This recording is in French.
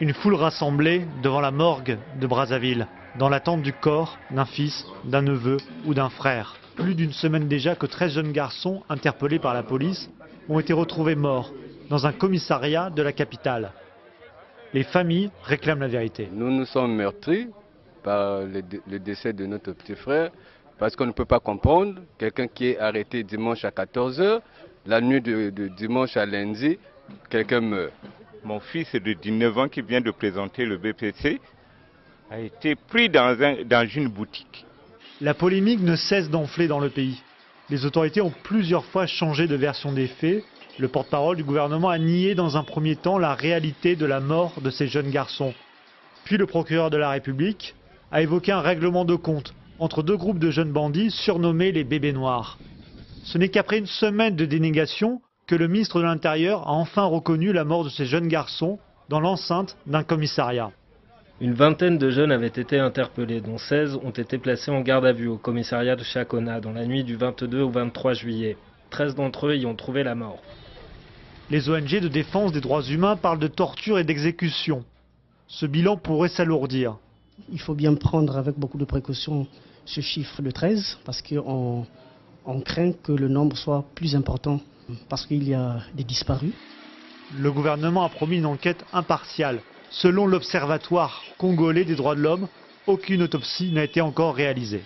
Une foule rassemblée devant la morgue de Brazzaville, dans l'attente du corps d'un fils, d'un neveu ou d'un frère. Plus d'une semaine déjà que 13 jeunes garçons interpellés par la police ont été retrouvés morts dans un commissariat de la capitale. Les familles réclament la vérité. Nous sommes meurtris par le décès de notre petit frère parce qu'on ne peut pas comprendre quelqu'un qui est arrêté dimanche à 14 h, la nuit de dimanche à lundi, quelqu'un meurt. Mon fils de 19 ans qui vient de présenter le BPC a été pris dans une boutique. La polémique ne cesse d'enfler dans le pays. Les autorités ont plusieurs fois changé de version des faits. Le porte-parole du gouvernement a nié dans un premier temps la réalité de la mort de ces jeunes garçons. Puis le procureur de la République a évoqué un règlement de compte entre deux groupes de jeunes bandits surnommés les bébés noirs. Ce n'est qu'après une semaine de dénégation que le ministre de l'Intérieur a enfin reconnu la mort de ces jeunes garçons dans l'enceinte d'un commissariat. Une vingtaine de jeunes avaient été interpellés, dont 16 ont été placés en garde à vue au commissariat de Chakona dans la nuit du 22 au 23 juillet. 13 d'entre eux y ont trouvé la mort. Les ONG de défense des droits humains parlent de torture et d'exécution. Ce bilan pourrait s'alourdir. Il faut bien prendre avec beaucoup de précautions ce chiffre de 13 parce qu'on craint que le nombre soit plus important parce qu'il y a des disparus. Le gouvernement a promis une enquête impartiale. Selon l'Observatoire congolais des droits de l'homme, aucune autopsie n'a été encore réalisée.